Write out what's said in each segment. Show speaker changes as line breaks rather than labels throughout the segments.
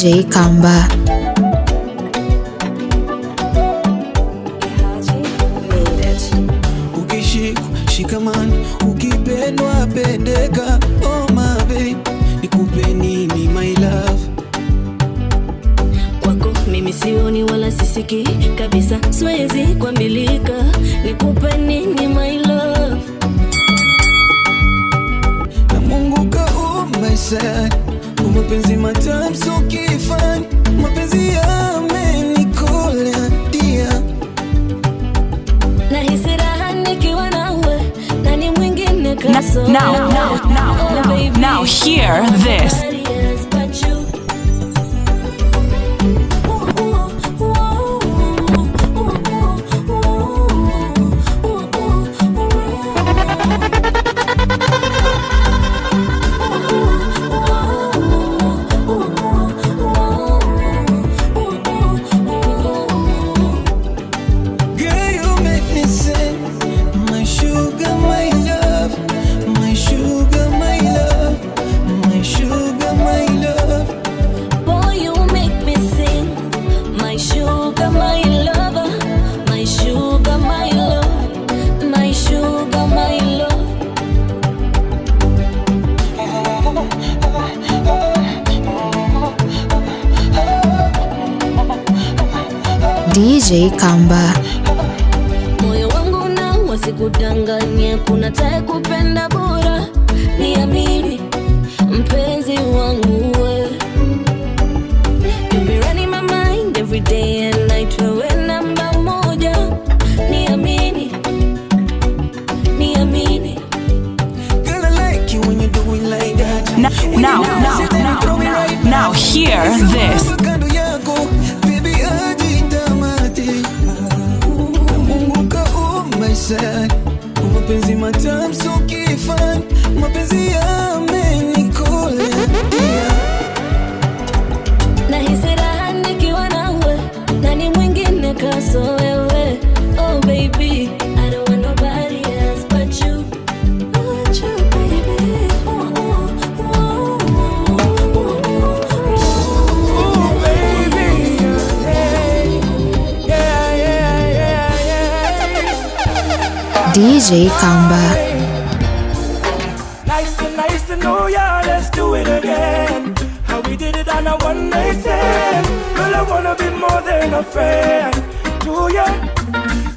DJ Kamba.
Ukishikwa shikamani, ukipendwa pendeka. Oh my babe, nikupe nini my love?
Kwako mimi sioni wala sisiki kabisa, siwezi kuambilika. Nikupe nini my love?
Na Mungu kaumba mapenzi matamu so kifani, mapenzi yamenikola dia.
Nahisi raha nikiwa nawe, nani mwingine kaso.
Now hear this.
DJ Kamba.
Moyo wangu na wasikudanganye, kuna tae kupenda bora. Niamini mpenzi wangu we. You be running my mind every day and night, wewe namba moja. Niamini, niamini.
Girl, I like you when you do it like that.
Now hear this.
Mapenzi matamu so kifani, mapenzi yamenikola dia.
Nahisi raha nikiwa nawe, nani mwingine kaso wewe. Oh baby, I don't want nobody else but you. But you baby.
Oh baby,
DJ Kamba.
Nice to know ya, let's do it again. How we did it on a one night stand. Girl, I wanna be more than a friend to ya.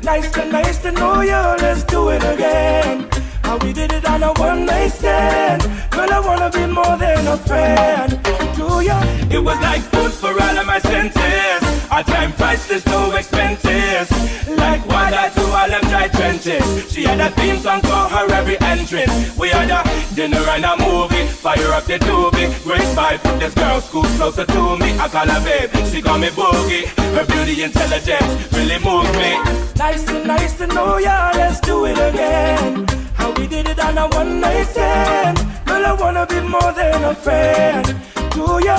Nice to know ya, let's do it again. How we did it on a one night stand. Girl, I wanna be more than a friend to ya. It was like food for all of my senses. Our time priceless, no expenses. Like water to all them dry trenches. She had a theme song for her every entrance. We had a dinner and a movie. Fire up the doobie. Great vibe, this girl scoot closer to me. I call her babe, she call me boogie. Her beauty intelligence really moves me. Nice to know ya, let's do it again. How we did it on a one night stand. Girl, I wanna be more than a friend to ya.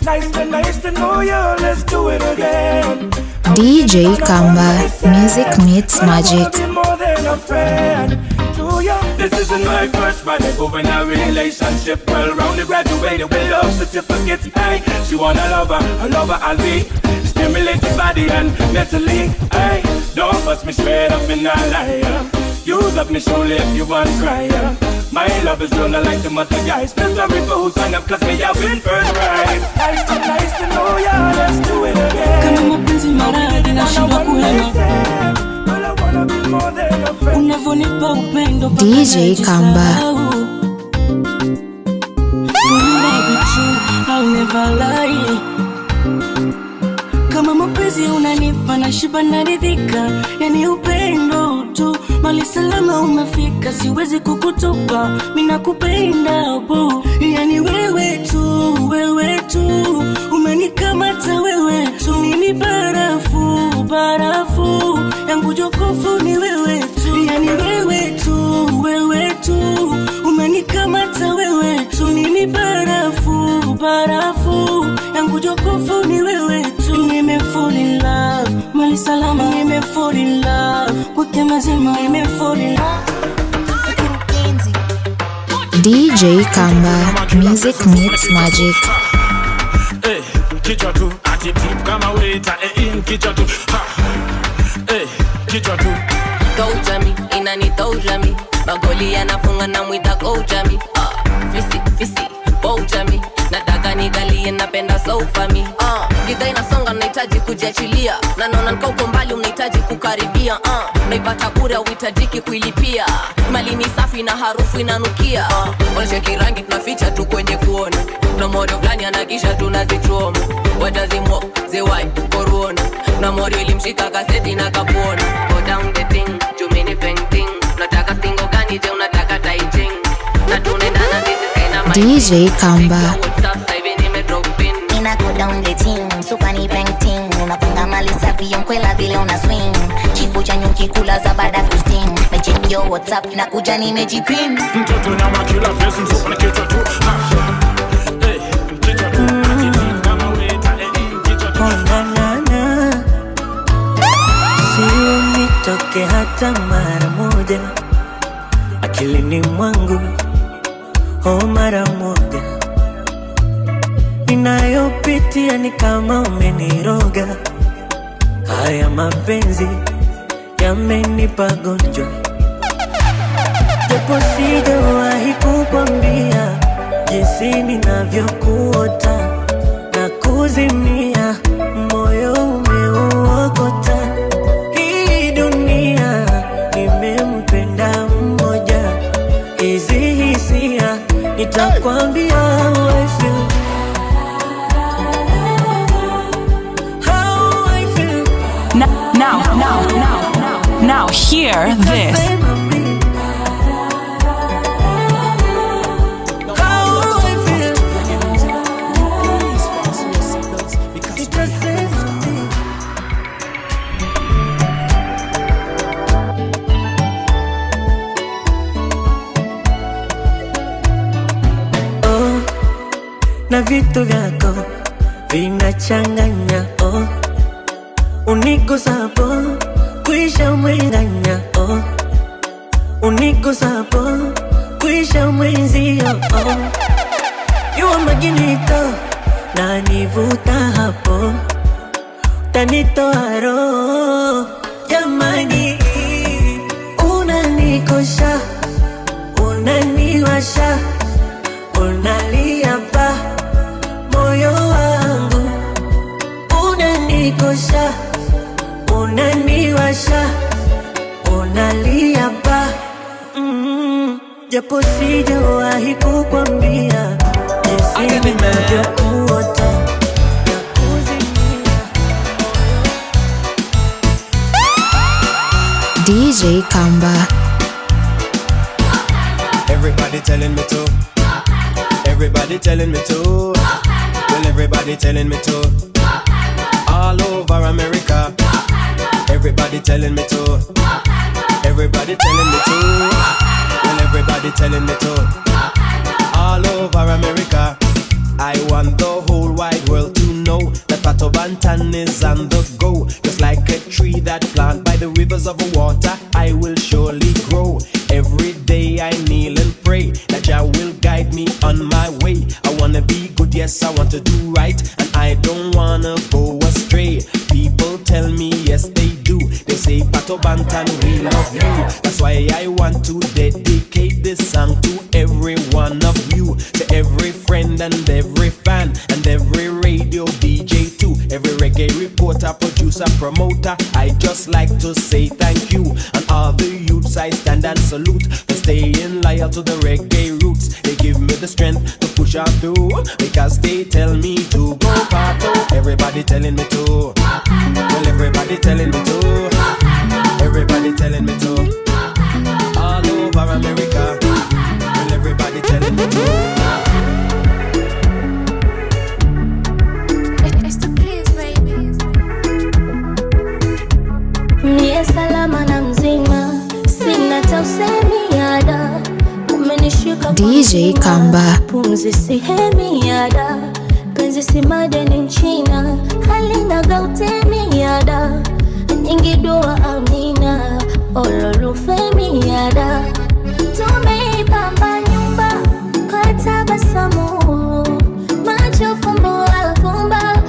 Nice to know ya, let's do it again.
DJ Kamba. Music meets magic.
This isn't my first rodeo in a relationship. Well rounded, graduated with love certificates. Hey, she want a lover I'll be. Stimulated body and mentally. Hey, don't bust me straight up in a liar. Use up me shoulder if you want cry. My love is gonna like the mother guys. Feel sorry for who signed up cause me I win first prize. Nice to know ya, let's do it again.
Kama mapenzi maradhi na shindwa kuelewa. Unavonipa upendo
DJ Kamba.
I'll never lie. Kama mapenzi unanipa na shiba naridhika. Yani upendo tu, mali salama umefika. Siwezi kukutupa, mina kupenda boo. Yani wewe tu, umenikamata wewe tu. Mimi barafu, yangu jokofu ni wewe tu. Yani wewe tu, umenikamata wewe tu. Mimi barafu, yangu jokofu ni wewe tu. Nime fall in love, mali salama nime fall in love. Kwake mazima nime fall in love.
DJ Kamba. Music meets magic.
Hey. kichwa tu. Ati tip kama waiter, in kichwa tu. Ha, kichwa tu.
Toujami, inani toujami. Magoli yanafunga na mwita koujami. Fisi, boujami. Nataka nigalie napenda sofa mi. Gidha inasonga nahitaji kujiachilia. Na naona nika uko mbali unahitaji kukaribia. Naipata bure uhitajiki kuilipia. Mali ni safi na harufu inanukia. Wanacheki rangi tunaficha tu kwenye kuona. Na modo flani anakisha tunazichoma. Watazimwa, zewai, koruona. Na modo ilimshika kaseti na kapuona. Go down the thing, jumini painting. Nataka tingo gani je unataka taiching. Na tunaendana
DJ Kamba.
Ina go down the team, supani painting. Unapanga mali safi yonkwela vile una swing. Chifu cha nyuki kula za bada kusting. Mecheck yo WhatsApp na kuja nimejipin.
Mtoto nyama kila face msupa na kichwa tu. Kichwa tu. Ati kama waiter, kichwa tu.
Sio nitoke hata mara moja akilini mwangu, mara moja. Ninayopitia ni kama umeniroga. Haya mapenzi yamenipa gonjwa. Japo sijawahi kukwambia jinsi ninavyokuota na kuzimia, moyo umeuokota. Hii dunia nimempenda mmoja, hizi hisia nitakwambia how I feel. How I feel.
Now hear this.
Na vitu vyako vinachanganya, unigusapo kuisha mwenganya, unigusapo kuisha mwenzio, yuwa maginito na nivuta hapo, tanitoa roho. Jamani, unanikosha, unaniwasha, unalia pa moyo wangu. Unanikosha, unaniwasha, unalia pa. Japo sijawahi kukwambia jinsi ninavyokuota na kuzimia.
DJ Kamba.
Everybody telling me to. Everybody telling me to. Well, everybody telling me to. All over America. Everybody telling me to. Everybody telling me to. Well, everybody telling me to. All over America. I want the whole wide world to know that Pato Bantan is on the go. Just like a tree that planted by the rivers of water, I will surely grow. Every day I kneel and pray that Jah will guide me on my way. I wanna be good, yes, I want to do right, and I don't wanna go astray. People tell me, yes, they do. They say, Pato Bantan, we love you. That's why I want to dedicate this song to every one of you, to every friend and every fan, and every radio DJ too, every reggae reporter, producer, promoter. I just like to say thank you. And all the youths I stand and salute for staying loyal to the reggae roots. They give me the strength to push on through, because they tell me to go Pato. Everybody telling me to. Well, everybody telling me to. Everybody telling me to. All over America. Well, everybody telling me to.
Niye salama na mzima, sina tausemi yada. Umenishika
DJ Kamba.
pumzi sihemi yada. Penzi si madeni nchina, halina gautemi yada. Nyingi dua amina, ololufemi yada. Tumeipamba nyumba kwa tabasamu, macho fumbo alfumba,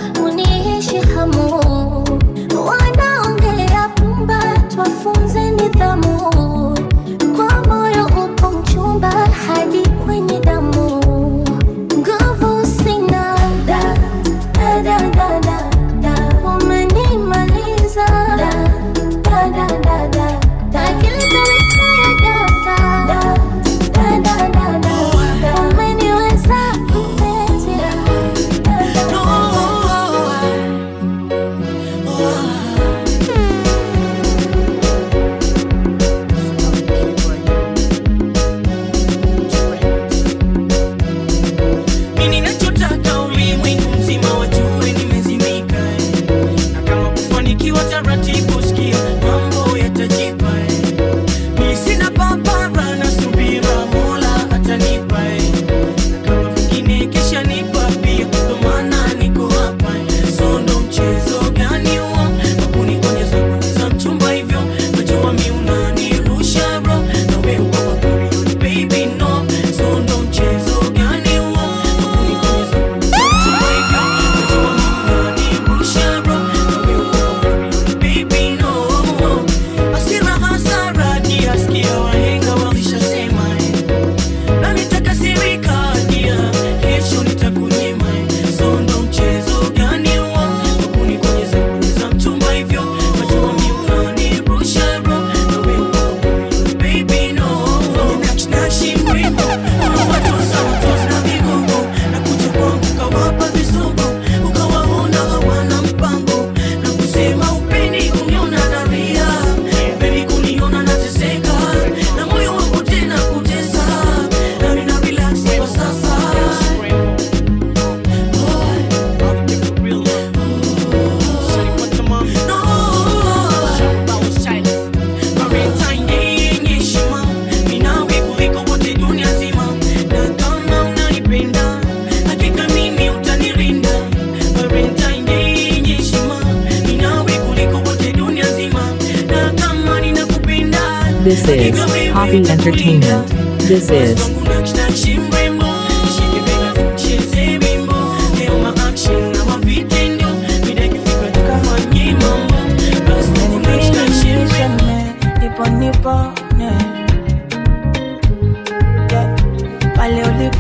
This is Hobby Entertainment. This is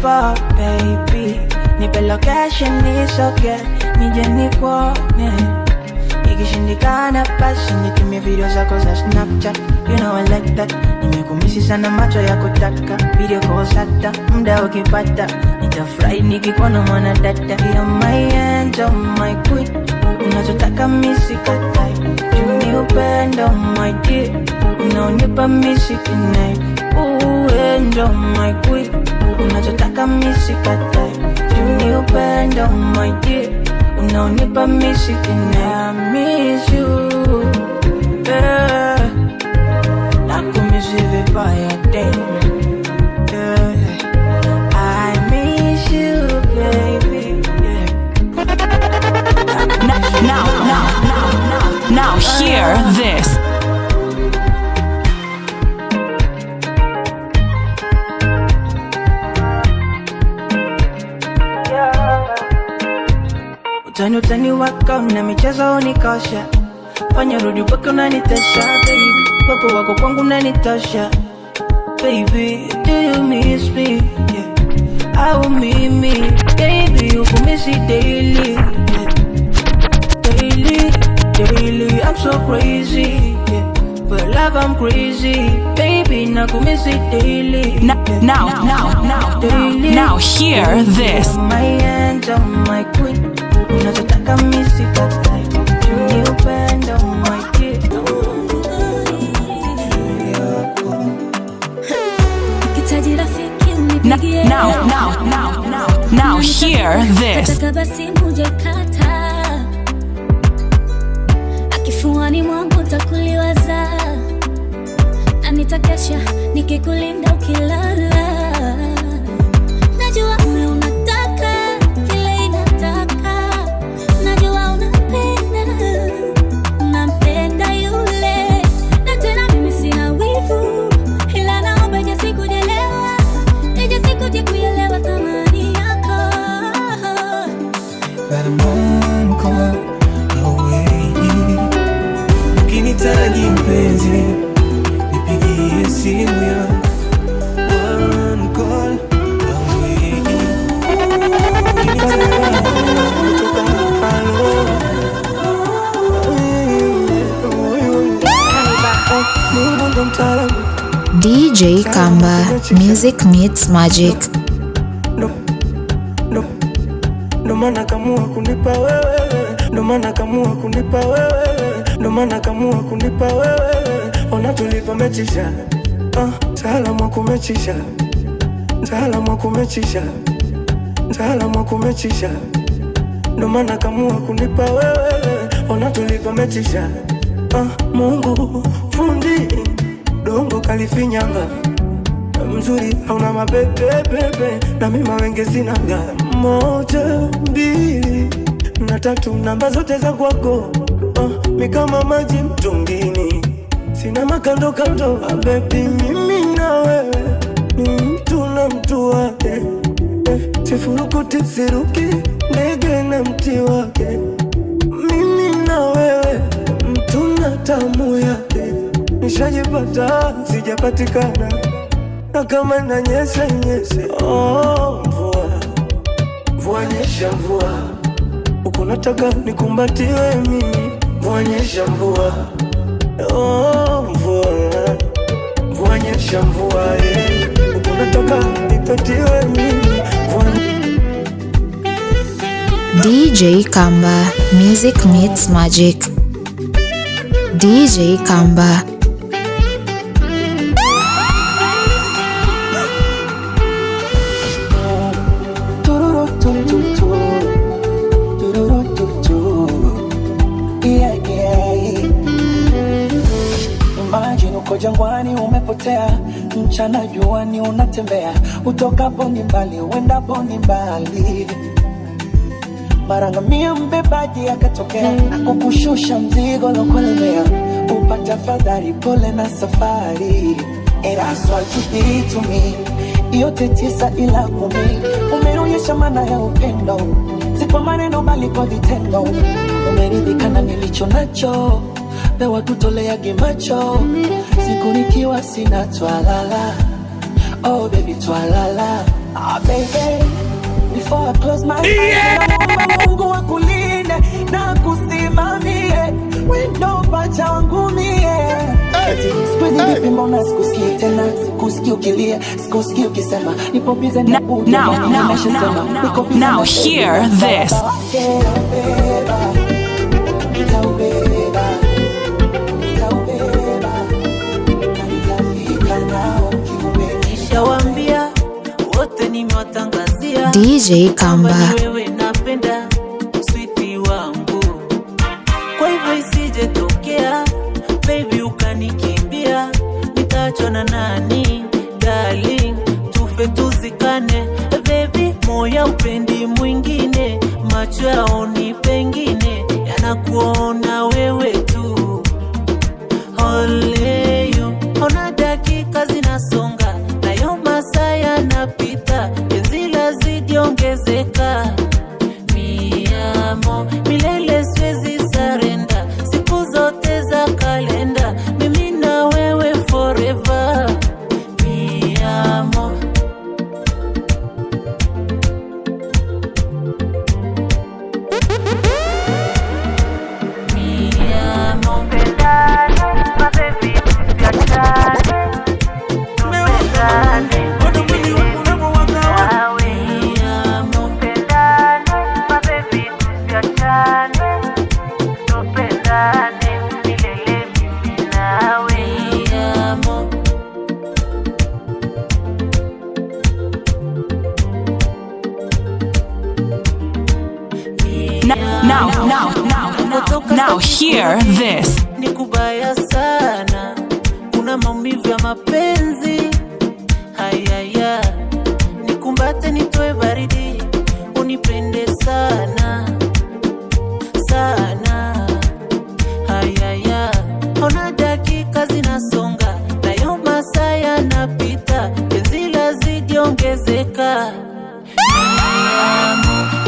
baby, nipe location nisoge, nije nikuone. Ikishindikana basi nitumie video zako za Snapchat. You know I like that. Nimekumisi sana macho ya kutaka video calls hata muda ukipata. Nitafurahi nikikuona mwana dada. You're my angel, my queen. Unachotaka mimi sikatai. Juni upendo my dear. Unaonipa mimi sikinai. Angel, my queen. Unachotaka mimi sikatai. Juni upendo my dear. Unaonipa mimi sikinai. I miss you, yeah. Nakumisi vibaya tena, yeah. I miss you, baby, yeah.
Now hear this.
Utani wako na michezo unikosha. Fanya rudi upaka unanitesha, baby. Wapo wako kwangu unanitosha, baby. Do you miss me? Yeah. Au mimi, baby, ukumisi daily, yeah. Daily, I'm so crazy, yeah. For love I'm crazy, baby, nakumisi daily.
Now hear this.
My angel, my queen. Unachotaka mimi sikatai. Juni upendo my dear.
Nikitaji rafiki unipigie.
Now hear this.
Nataka basi muje kata. Akifuani mwangu takuliwaza. Na nitakesha nikikulinda ukilala. Najua moyo unataka kile inataka. Najua unapenda, unampenda yule. Na tena mimi sina wivu, ila naomba ije sikujelewa. Ije sikuje kuelewa thamani yako.
Let a man call away. Ukinitaji mpenzi, nipigie simu yangu. One call away.
DJ Kamba, music meets magic.
Ndo maana kamua kunipa wewe, ndo maana kamua kunipa wewe, ndo maana kamua kunipa wewe. Ona tulivyomechisha, taalamu wa kumechisha, taalamu wa kumechisha, taalamu wa kumechisha. Ndo maana kamua kunipa wewe, ona tulivyomechisha. Mungu fundi dongo kalifinyanga, mzuri hauna mapepe na mimi mawenge sinaga. 1, 2 na 3 namba zote za kwako, mi kama maji mtungini, sina makando kando. Baby, mimi na wewe ni mtu na mtu wake, sifurukuti siruki ndege na mti wake. Mimi na wewe mtu na tamu yake, nishajipata sijapatikana, na kama nanyesha nyeshe. Mvua nyesha mvua, uko nataka nikumbatiwe mimi. Mvua nyesha mvua, mvua nyesha mvua, uko nataka nipatiwe mimi.
DJ Kamba, music meets magic. DJ Kamba.
Imagine uko jangwani umepotea, mchana juani unatembea, utokapo ni mbali uendapo ni mbali. Mara ngamia mbebaji akatokea, akukushusha mzigo lokulemea.
nakupa tafadhali, pole na safari. And that's what you did to me. Yote 9 ila 10. Umeonyesha maana ya upendo, si kwa maneno bali kwa vitendo. Umeridhika na nilicho nacho, pewa tutoleage macho. Siku nikiwa sina twalala, oh baby twalala. Ah baby, before I close my eyes, Mungu akulinde na kusimamie, wendo pacha wangu mie. Sikuizi vipi mbona sikusikii tena, sikusikii ukilia, sikusikii ukisema nipo bize na uja.
Now hear this.
Nishawambia wote nimewatangazia,
DJ Kamba.
wewe napenda sweetie wangu, kwa hivyo isije tokea baby ukanikimbia, nitaachwa na nani darling, tufe tuzikane baby, moyo upendi mwingine, macho yaoni pengine, yanakuona wewe tu. Ole you, ona dakika zinasonga, nayo masaa yanapita, penzi lazidi ongezeka. Mi amo, milele siwezi surrender, siku zote za kalenda, mimi na wewe forever. Mi amo. Mi amo.
Now hear this.
Ni kubaya sana, kuna maumivu ya mapenzi. Hayaya, nikumbate nitoe baridi, unipende sana sana. Hayaya, ona dakika zinasonga, nayo masaa yanapita, penzi lazidi ongezeka.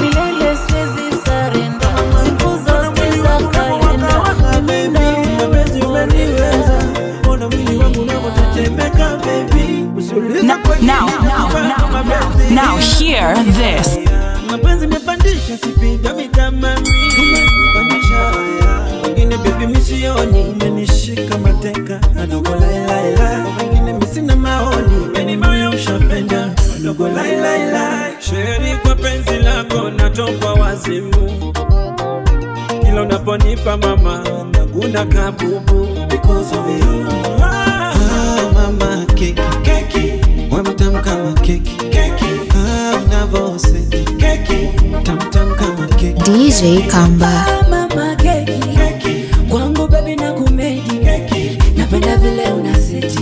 Milele siwezi surrender, siku zote za kalenda, mimi na umeniweza, ona mwili wangu unavyotetemeka baby.
Now hear this.
Mapenzi mepandisha sipiga mitamami, pandisha haya. Wengine baby misioni, umenishika mateka, adogo lai. Wengine misina maoni, meni moyo ushapenda, adogo lai. Sheri kwa penzi lako natoka wazimu, kila unaponipa mama naguna kabubu, because of you. Mama keki, wamtam kama keki. Unavoseti tam kama keki.
DJ Kamba.
Mama keki, kwangu baby na kumedi, napenda vile unaseti,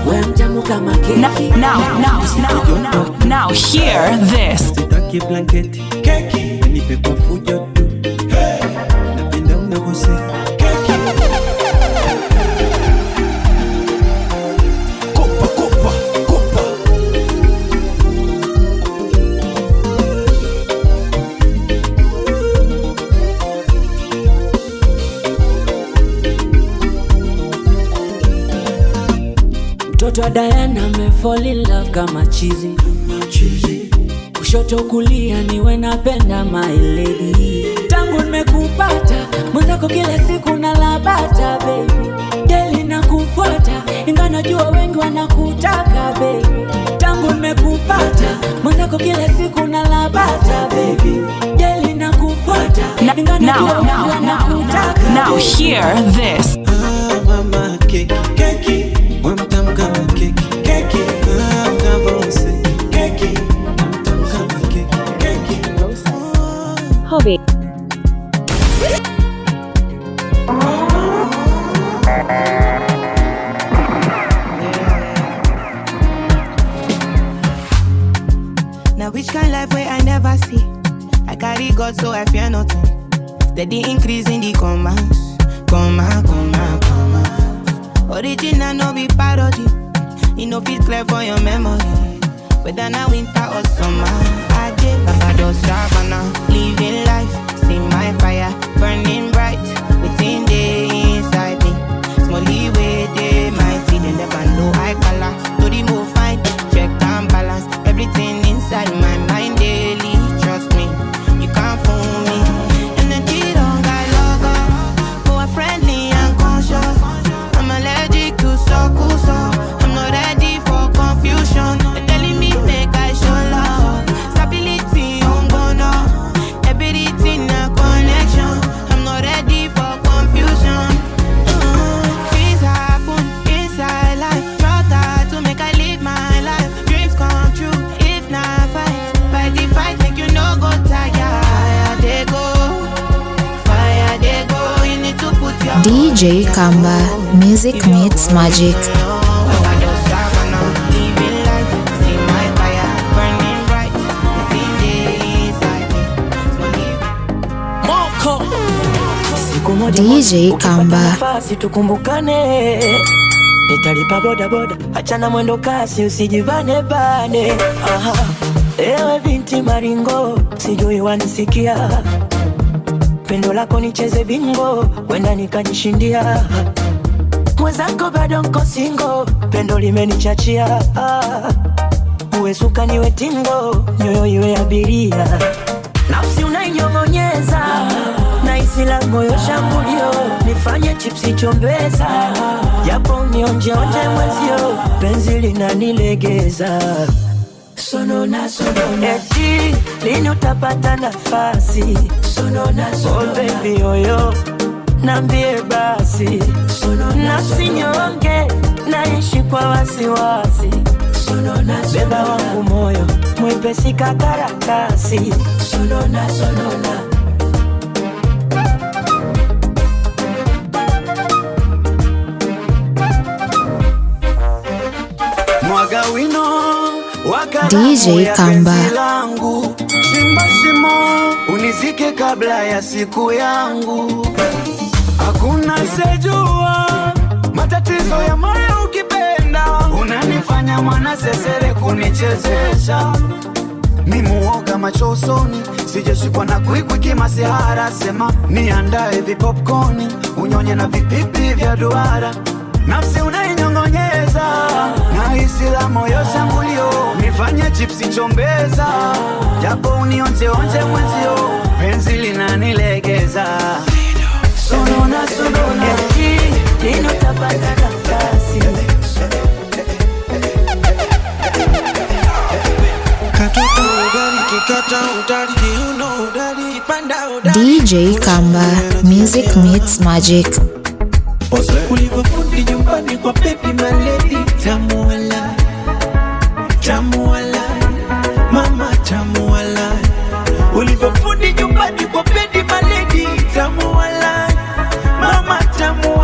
wewe mtamu kama keki.
Now hear this.
Sitaki blanketi, nipe kwa fujo tu, napenda unavoseti.
Mtoto wa Diana me fall in love kama chizi, kushoto kulia niwe napenda my lady. Tangu nimekupata mwenzako kila siku nalabata baby, deli nakufuata inga najua wengi wanakutaka baby. Tangu nimekupata mwenzako kila siku nalabata baby, deli nakufuata inga najua wengi wanakutaka.
Now hear this.
Mama keki, wamtam kama keki. Unavoseti tam kama keki.
Hobby.
Now which kind life where I never see, I carry God so I fear nothing. Steady increase in the commas, comma. Original no be parody. You know fit clear for your memory. Whether now winter or summer, I did Barbados, Savannah, living life, see my fire burning bright within the inside me. Small leeway, they mighty, they never know I color. Do the move fine, check and balance everything inside my mind daily. Trust me, you can't fool me. Energy don't got logo, more friendly and conscious. I'm allergic to circle, so I'm not ready for confusion. They're telling me make I show love, stability on bono, everything a connection. I'm not ready for confusion. Things happen inside life, try to make I live my life. Dreams come true if not fight, fight the fight, make you no go tired. Fire they go, you need to put your
DJ Kamba, music meets magic. DJ Kamba.
Nafasi tukumbukane, nitalipa boda boda, achana mwendo kasi usijibane bane. Aha, ewe binti maringo, sijui wanisikia, pendo lako nicheze bingo, wenda nikajishindia. Mwenzako bado nko singo, pendo limenichachia. Uwe suka niwe tingo, nyoyo iwe abiria. Nafsi unainyongonyeza, na isi la moyo shambulio, nifanye chipsi chombeza, japo unionje mwezio, penzi linanilegeza. Sonona, eti lini utapata nafasi? Sonona, oh baby oyo, nambie basi. Nafsi nyonge, naishi kwa wasiwasi. Beba wangu moyo, mwepesi kakarakasi. Sonona.
Mwaga wino
DJ Kamba.
Chimba shimo unizike kabla ya siku yangu. Hakuna sejua matatizo ya moyo ukipenda. Unanifanya mwana sesere kunichezesha. Mimi muoga macho usoni, sijashikwa na kwikwi kimasihara. Sema niandae vipopcorn, unyonye na vipipi vya duara. Nafsi unainyongonyeza, na hisi la moyo shambulio, nifanye chipsi chombeza, japo unionje mwenzio, penzi linanilegeza.
Sonona, lini utapata nafasi?
DJ Kamba, music meets magic.
Ulivofundi nyumbani kwa baby my lady, tamu wala, mama tamu wala. Ulivofundi nyumbani kwa baby my lady, tamu wala, mama tamu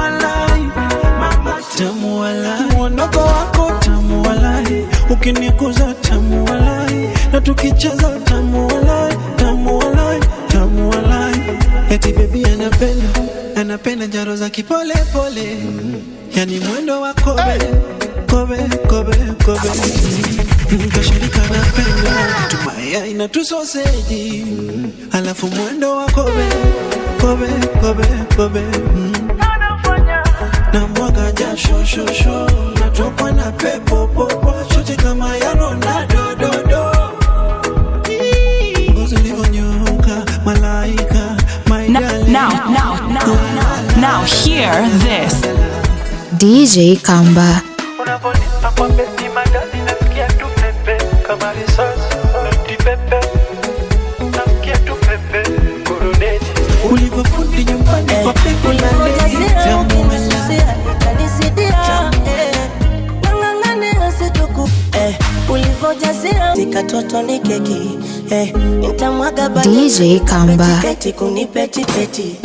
wala, mwondoko wako tamu wala, ukinikuza tamu wala, na tukicheza tamu wala. Eti baby anapenda njaro za kipole pole, yani mwendo wa kobe. Nikashirika napenda tumaya ina tu sausage, alafu mwendo wa kobe. Na mwaga jasho shosho, natokwa na pepo popo, shote kama ya Ronaldo. Ngozi livonyoka malaika.
Now hear this.
DJ Kamba.
Unavonipa kwa beti magani, nasikia tu pepe kama risasi, pepe nasikia tu pepe kuruneti. Ulivofundi nyumbani kwa pepe unalezi tamu wala,
ulivojazia tikatoto ni keki, nitamwaga
DJ Kamba.
Keti kunipeti peti,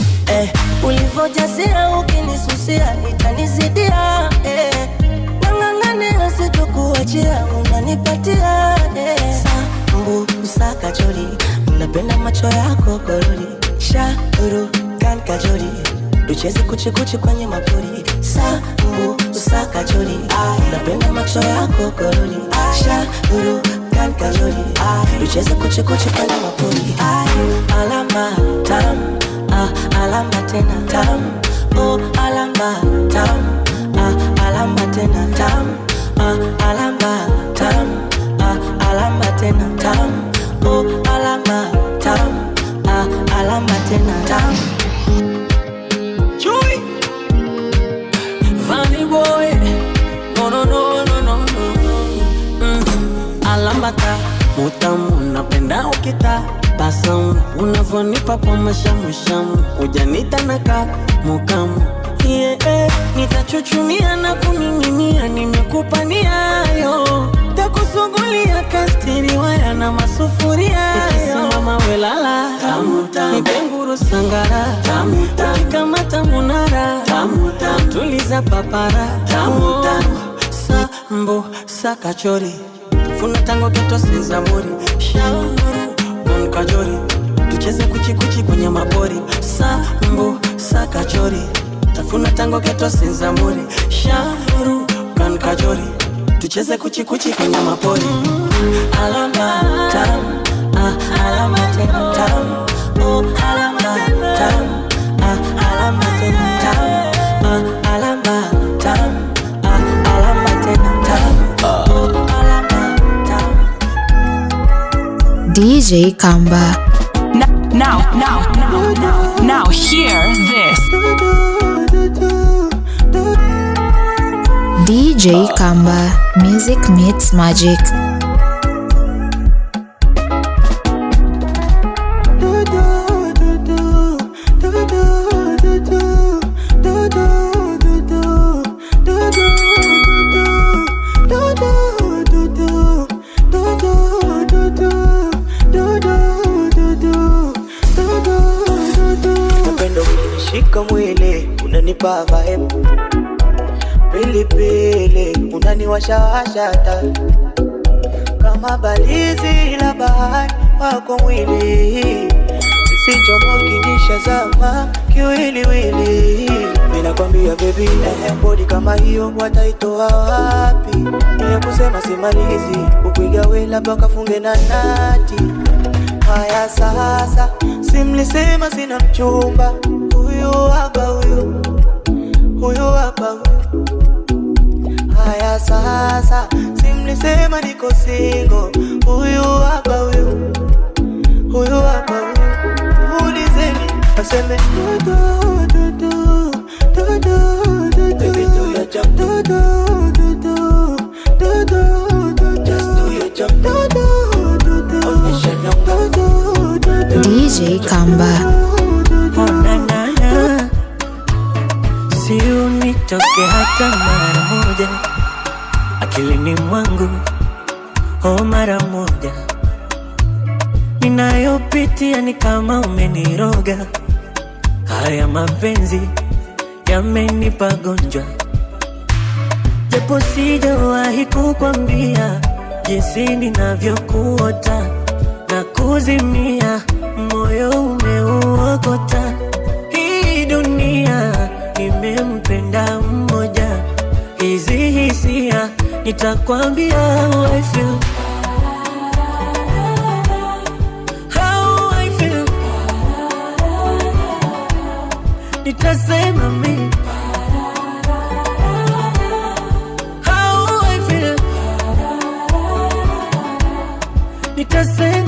ulivojazia ukinisusia itanizidia, nangangane asitokuachia unanipatia, sambu usaka jori, unapenda macho yako korori, shauru kan kajori, tucheze kuchikuchi kwenye mapori, Sambu usakachori, napenda macho yako korori. Shahuru kan kajori, tucheze kuchi kuchi pale mapori. Alama tam, alama tena tam. Oh alama tam, alama tena tam. Alama tam, alama tena tam. Oh alama tam, alama tena tam. Chewy, funny boy, no no no no no no. Alama ta, mutamu napenda ukita. Basamu, unavonipa kwa mashamushamu. Ujanita naka mukamu. Yeah, nitachuchumia na kuning'inia. Nimekupa niayo, takusugulia kastiri waya na masufuria. Ukisimama welala, nipenguru sangara. Ukikamata munara, tuliza papara. Sambo sakachori, funa tango keto sinzamuri. Shauru kajori, tucheze kuchi kuchi kwenye mapori. Sambo sakachori, tafuna tango keto sinzamuri. Shauru kan kajori, tucheze kuchi kuchi kwenye mapori. Alama tam, alama tena tam. Oh alama tam, alama tena tam. Alama tam, alama tena tam. Oh alama tam.
DJ Kamba.
Now hear this.
DJ Kamba. Music meets magic.
Shika mwili, unanipa vibe. Pili pili, unaniwasha washa taa. Kama balizi la bahari, wako mwili. Sichomoki nisha zama, kiwili wili. Mina kwambia baby, body kama hiyo, wataitoa wapi? Niye kusema simalizi, kupiga wela baka funge na nati. Haya sasa, simlisema sina mchumba. Huyu hapa huyu, huyu hapa huyu. Haya sasa, simlisema niko single. Huyu hapa huyu, huyu hapa huyu. Ulizeni, aseme do do do do do do. Baby do your jump, do do do do do do. Just do your jump, do do do do. Onyesha nyonga, do do do.
DJ Kamba.
Si unitoke hata mara moja akilini mwangu, oh mara moja. Ninayopitia ni kama umeniroga. Haya mapenzi yamenipa gonjwa, japo sijawahi kukwambia jinsi ninavyokuota na kuzimia. Moyo umeuokota. Hii dunia nimempenda mmoja. Hizi hisia nitakwambia how I feel. How I feel. Nitasema mimi how I feel. Nitasema